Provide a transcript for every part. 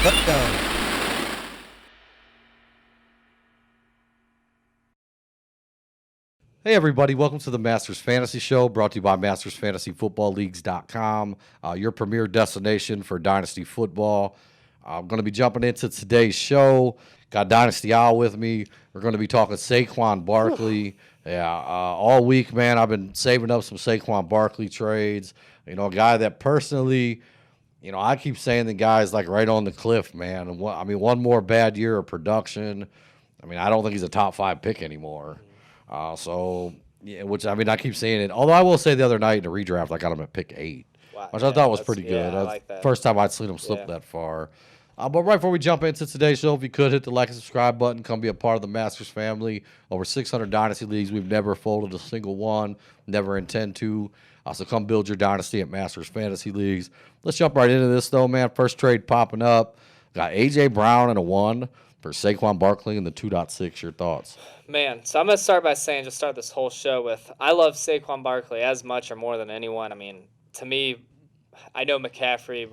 Let's go. Hey everybody, welcome to the Masters Fantasy Show, brought to you by dynastyfootballleagues.com, your premier destination for Dynasty football. I'm going to be jumping into today's show. Got Dynasty Owl with me. We're going to be talking Saquon Barkley. All week, man, I've been saving up some Saquon Barkley trades. You know, a guy that personally, you know, I keep saying the guy's like right on the cliff, man. And one more bad year of production. I mean, I don't think he's a top 5 pick anymore. I keep saying it. Although I will say the other night in a redraft, I got him at pick 8, which I thought was pretty good. I like that. First time I'd seen him slip that far. But right before we jump into today's show, if you could hit the like and subscribe button, come be a part of the Masters family. Over 600 Dynasty Leagues. We've never folded a single one, never intend to. So come build your Dynasty at Masters Fantasy Leagues. Let's jump right into this, though, man. First trade popping up. Got A.J. Brown and a 1 for Saquon Barkley in the 2.6. Your thoughts? Man, so I'm going to start by saying, just start this whole show with, I love Saquon Barkley as much or more than anyone. I mean, to me, I know McCaffrey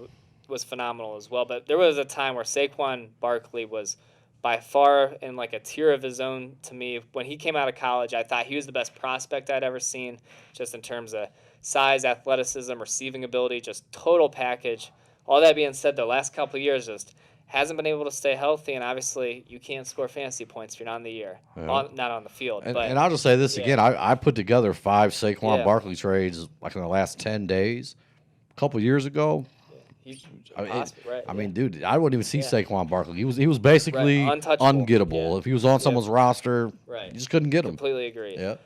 was phenomenal as well, but there was a time where Saquon Barkley was by far in like a tier of his own to me. When he came out of college, I thought he was the best prospect I'd ever seen, just in terms of size, athleticism, receiving ability, just total package. All that being said, the last couple of years just hasn't been able to stay healthy, and obviously you can't score fantasy points if you're not in the year, not on the field. And I'll just say this again. I put together 5 Saquon Barkley trades like in the last 10 days. A couple years ago. I mean, dude, I wouldn't even see Saquon Barkley. He was basically ungettable. Yeah. If he was on someone's roster, you just couldn't get him. Completely agree. Yeah.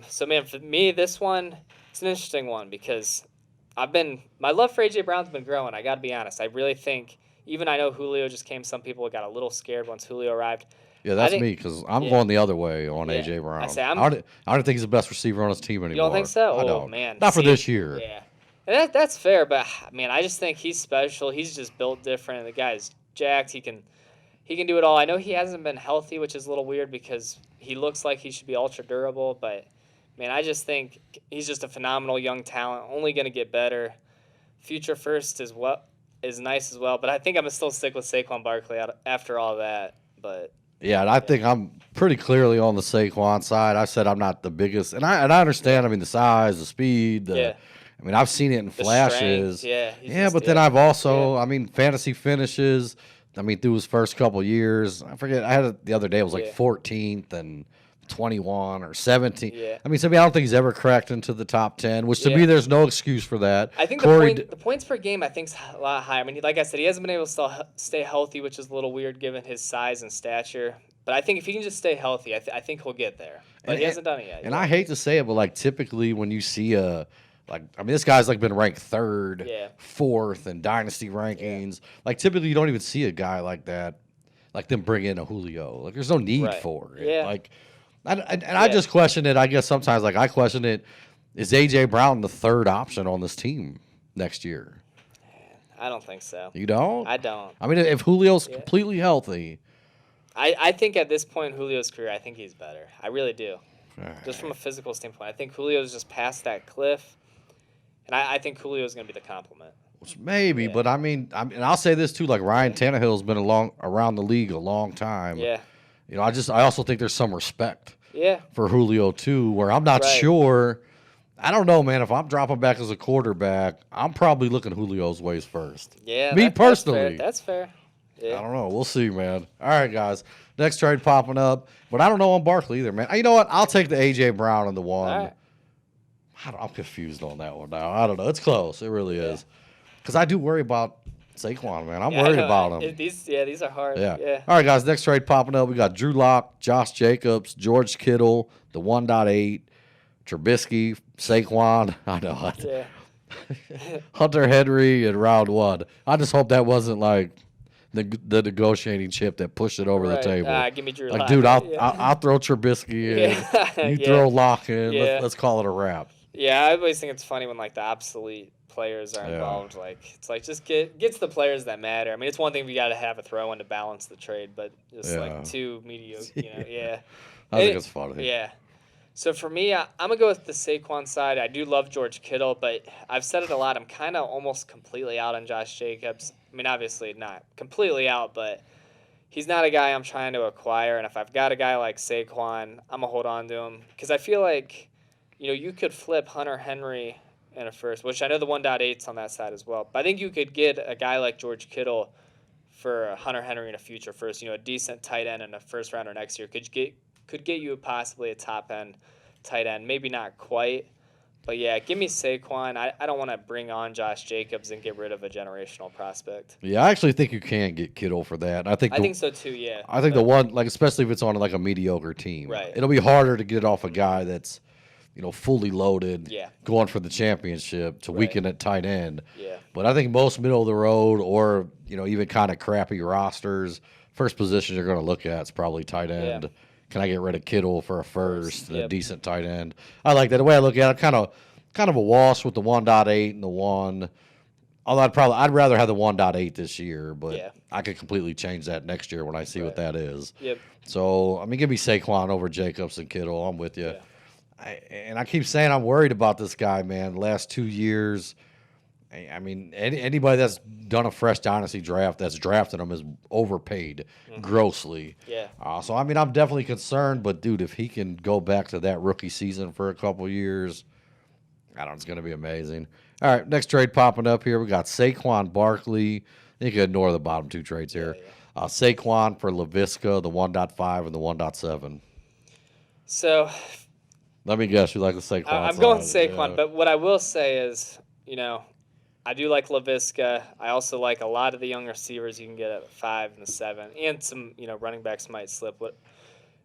So, man, for me, this one, it's an interesting one because my love for A.J. Brown's been growing. I got to be honest. I really think, even I know Julio just came, some people got a little scared once Julio arrived. Yeah, that's me because I'm going the other way on A.J. Brown. I don't think he's the best receiver on his team anymore. You don't think so? I don't. Man. Not for this year. Yeah. And that's fair, but, man, I just think he's special. He's just built different. The guy's jacked. He can do it all. I know he hasn't been healthy, which is a little weird because he looks like he should be ultra durable, but, man, I just think he's just a phenomenal young talent, only going to get better. Future first is nice as well, but I think I'm going to still stick with Saquon Barkley after all that. But yeah, and I think I'm pretty clearly on the Saquon side. I said I'm not the biggest, and I understand. I mean, the size, the speed, I mean, I've seen it in flashes. But then I've also, I mean, fantasy finishes. I mean, through his first couple years, I forget. I had it the other day. It was like 14th and 21 or 17. I mean, I don't think he's ever cracked into the top 10, which to me, there's no excuse for that. I think the points per game, I think, is a lot higher. I mean, like I said, he hasn't been able to stay healthy, which is a little weird given his size and stature. But I think if he can just stay healthy, I think he'll get there. But he hasn't done it yet. And I hate to say it, but like typically when you see this guy's like been ranked 3rd, 4th in dynasty rankings. Like typically you don't even see a guy like that, like them bring in a Julio. Like there's no need for it. Like. I just question it. I guess sometimes, like I question it, is A.J. Brown the 3rd option on this team next year? I don't think so. You don't? I don't. I mean, if Julio's completely healthy. I think at this point in Julio's career, I think he's better. I really do. Just from a physical standpoint. I think Julio's just past that cliff, and I think Julio's going to be the complement. Which maybe, but I mean, and I'll say this too, like Ryan Tannehill's been around the league a long time. Yeah. You know, I also think there's some respect for Julio, too, where I'm not sure. I don't know, man. If I'm dropping back as a quarterback, I'm probably looking Julio's ways first. Yeah. Me personally. That's fair. Yeah. I don't know. We'll see, man. All right, guys. Next trade popping up. But I don't know on Barkley either, man. You know what? I'll take the A.J. Brown and the 1. All right. I'm confused on that one now. I don't know. It's close. It really is. Because I do worry about Saquon, man. I'm worried about him. These are hard. Yeah. All right, guys. Next trade popping up. We got Drew Lock, Josh Jacobs, George Kittle, the 1.8, Trubisky, Saquon. I know. Yeah. Hunter Henry in round 1. I just hope that wasn't like the negotiating chip that pushed it over the table. Give me Drew Lock. Lock. Dude, I'll throw Trubisky in. You throw Lock in. Let's call it a wrap. Yeah, I always think it's funny when like the obsolete players are involved. Like it's like just gets the players that matter. I mean, it's one thing if you got to have a throw in to balance the trade, but just like 2 mediocre. I think it's funny. Yeah. So for me, I'm gonna go with the Saquon side. I do love George Kittle, but I've said it a lot. I'm kind of almost completely out on Josh Jacobs. I mean, obviously not completely out, but he's not a guy I'm trying to acquire. And if I've got a guy like Saquon, I'm going to hold on to him. Because I feel like, you could flip Hunter Henry in a first, which I know the 1.8's on that side as well. But I think you could get a guy like George Kittle for Hunter Henry in a future first, a decent tight end in a first rounder next year. Could get you possibly a top end tight end. Maybe not quite. But yeah, give me Saquon. I don't want to bring on Josh Jacobs and get rid of a generational prospect. Yeah, I actually think you can get Kittle for that. I think so too, yeah. I think the one, like, especially if it's on like a mediocre team, Right. it'll be harder to get off a guy that's, fully loaded, Yeah. going for the championship to weaken at tight end. Yeah. But I think most middle of the road or, even kind of crappy rosters, first position you're going to look at is probably tight end. Yeah. Can I get rid of Kittle for a first, a decent tight end? I like that. The way I look at it, kind of a wash with the 1.8 and the 1. Although I'd rather have the 1.8 this year, but I could completely change that next year when I see what that is. Yep. So, I mean, give me Saquon over Jacobs and Kittle. I'm with you. Yeah. I keep saying I'm worried about this guy, man. The last 2 years, I mean, anybody that's done a fresh dynasty draft that's drafted him is overpaid grossly. Yeah. So, I mean, I'm definitely concerned. But, dude, if he can go back to that rookie season for a couple years, I don't know, it's going to be amazing. All right, next trade popping up here. We got Saquon Barkley. You can ignore the bottom two trades here. Yeah. Saquon for Laviska, the 1.5 and the 1.7. So let me guess, you like the Saquon I'm side. going Saquon, but what I will say is, I do like Laviska. I also like a lot of the young receivers you can get at 5 and the 7, and some running backs might slip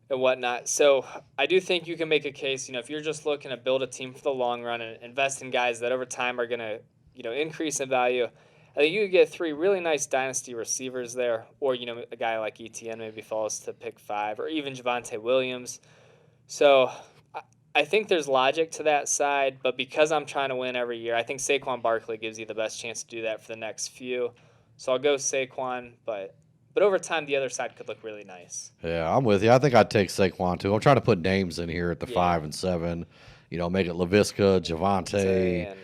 and whatnot. So I do think you can make a case. If you're just looking to build a team for the long run and invest in guys that over time are going to increase in value, I think you could get 3 really nice dynasty receivers there, or a guy like ETN maybe falls to pick 5, or even Javonte Williams. So I think there's logic to that side, but because I'm trying to win every year, I think Saquon Barkley gives you the best chance to do that for the next few. So I'll go Saquon, but over time, the other side could look really nice. Yeah, I'm with you. I think I'd take Saquon, too. I'm trying to put names in here at the 5 and 7. Make it Laviska, Javonte,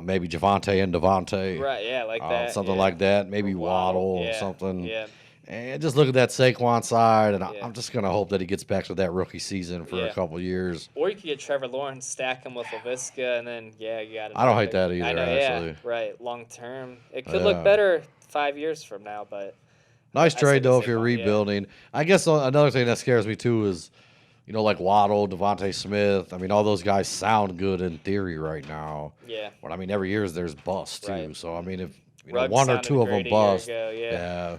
maybe Javonte and Devontae. Right, yeah, like that. Something like that. Maybe Or Waddle or something. Yeah. And just look at that Saquon side, and I'm just going to hope that he gets back to that rookie season for a couple years. Or you could get Trevor Lawrence, stack him with Laviska, and then, you got it. I don't hate that either, actually. Yeah, right, long term. It could look better 5 years from now, but... Nice trade, though, if you're rebuilding. Yeah. I guess another thing that scares me, too, is, like Waddle, Devontae Smith. I mean, all those guys sound good in theory right now. Yeah. But, I mean, every year there's busts, too. Right. So, I mean, if Ruggs one or two of them bust, yeah,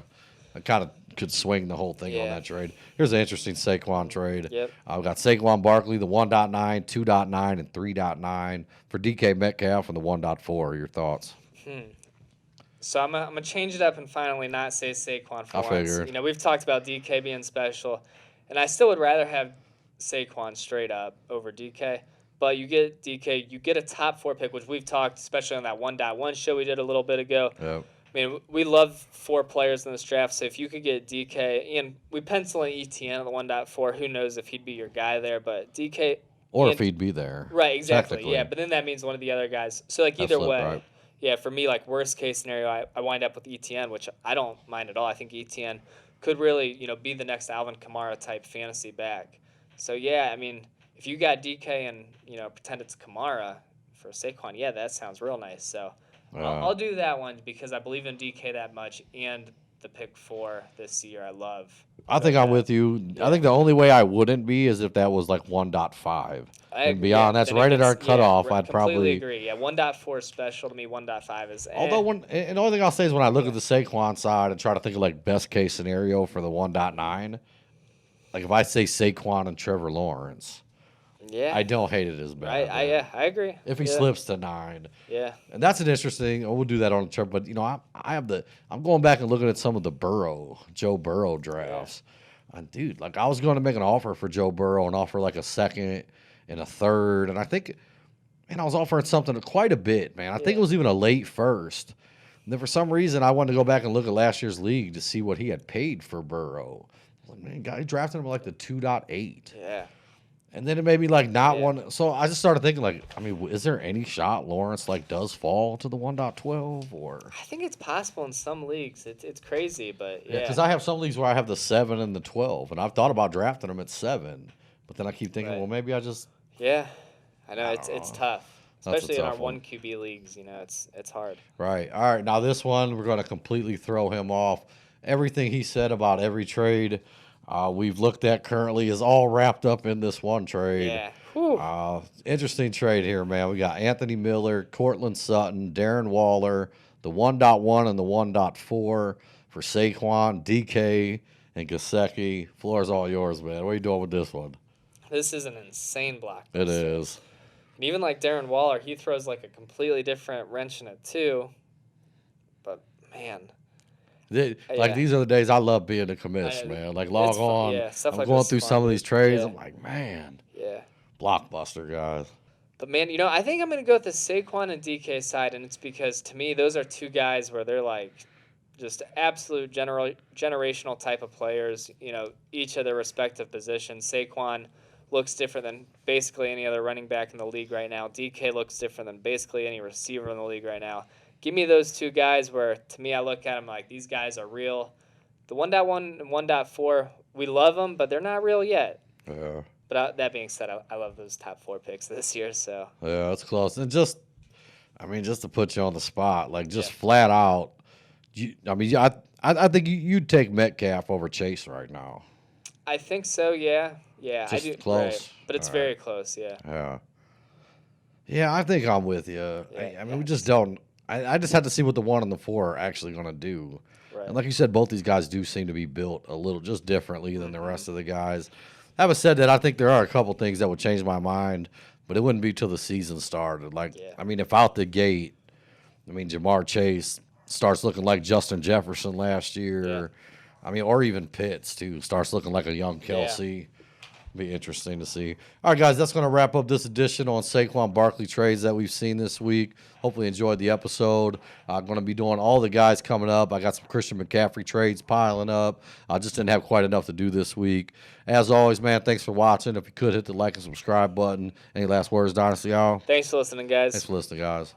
it kind of could swing the whole thing on that trade. Here's an interesting Saquon trade. Yep. I've got Saquon Barkley, the 1.9, 2.9, and 3.9 for DK Metcalf and the 1.4. Your thoughts? So I'm gonna change it up and finally not say Saquon for once. I figured. We've talked about DK being special, and I still would rather have Saquon straight up over DK. But you get DK, you get a top 4 pick, which we've talked, especially on that 1.1 show we did a little bit ago. Yep. I mean, we love 4 players in this draft, so if you could get DK, and we pencil in ETN at the 1.4, who knows if he'd be your guy there, but DK... Or if he'd be there. Right, exactly, yeah, but then that means one of the other guys. So, either way, right. Yeah, for me, worst case scenario, I wind up with ETN, which I don't mind at all. I think ETN could really, be the next Alvin Kamara type fantasy back. So, yeah, I mean, if you got DK and, pretend it's Kamara for Saquon, yeah, that sounds real nice. So, I'll do that one because I believe in DK that much, and the pick 4 this year I love. I think I'm with you. Yeah. I think the only way I wouldn't be is if that was 1.5. And beyond, that's right at our cutoff. I'd probably agree. Yeah, 1.4 is special to me. 1.5 is. Although and the only thing I'll say is when I look at the Saquon side and try to think of best case scenario for the 1.9, if I say Saquon and Trevor Lawrence, I don't hate it as bad. I agree. If he slips to 9, and that's an interesting. We'll do that on the trip, but I'm going back and looking at some of the Joe Burrow drafts, and dude, I was going to make an offer for Joe Burrow and offer a second and a third, and I think, I was offering something quite a bit, man. I think it was even a late first. And then for some reason, I wanted to go back and look at last year's league to see what he had paid for Burrow. Man, guy drafted him the 2.8. Yeah. And then it made me like not Yeah. want. So I just started thinking like, I mean, is there any shot Lawrence like does fall to the 1.12 or? I think it's possible in some leagues. It's crazy, but Yeah, yeah. because I have some leagues where I have the 7 and the 12, and I've thought about drafting them at 7, but then I keep thinking, Right. well, maybe I just. Yeah, I know I it's don't it's know. tough, That's a especially in our tough one. 1 QB leagues. You know, it's hard. Right. All right. Now this one, we're going to completely throw him off. Everything he said about every trade we've looked at currently is all wrapped up in this one trade. Yeah. Whew. Interesting trade here, man. We got Anthony Miller, Cortland Sutton, Darren Waller, the 1.1 and the 1.4 for Saquon, DK, and Gesicki. Floor's all yours, man. What are you doing with this one? This is an insane block. It is. And even like Darren Waller, he throws like a completely different wrench in it too. But man, Yeah. These are the days I love being a commish, man. Like log it's fun. on. Yeah, stuff I'm like going this is through fun. some of these trades. Yeah. I'm like, man, yeah. blockbuster guys. But man, you know, I think I'm gonna go with the Saquon and DK side, and it's because to me those are two guys where they're like just absolute generational type of players. You know, each of their respective positions. Saquon looks different than basically any other running back in the league right now. DK looks different than basically any receiver in the league right now. Give me those two guys where, to me, I look at them like these guys are real. The 1.1 and 1.4, we love them, but they're not real yet. Yeah. But that being said, I love those top 4 picks this year. So Yeah, that's close. And just to put you on the spot, like just flat out, I think you'd take Metcalf over Chase right now. I think so. Yeah, Just I do. close. Right. But it's All very close. Yeah. Yeah. Yeah, I think I'm with you. Yeah, I mean, we just don't. I just had to see what the 1 and the 4 are actually going to do. Right. And like you said, both these guys do seem to be built a little just differently than the rest of the guys. Having said that, I think there are a couple things that would change my mind, but it wouldn't be till the season started. I mean, if out the gate, Jamar Chase starts looking like Justin Jefferson last year. Yeah. I mean, or even Pitts, too, starts looking like a young Kelsey. Be interesting to see. All right, guys, that's going to wrap up this edition on Saquon Barkley trades that we've seen this week. Hopefully enjoyed the episode. I'm going to be doing all the guys coming up. I got some Christian McCaffrey trades piling up. I just didn't have quite enough to do this week. As always, man, thanks for watching. If you could, hit the like and subscribe button. Any last words, Dynasty Owl? Thanks for listening, guys. Thanks for listening, guys.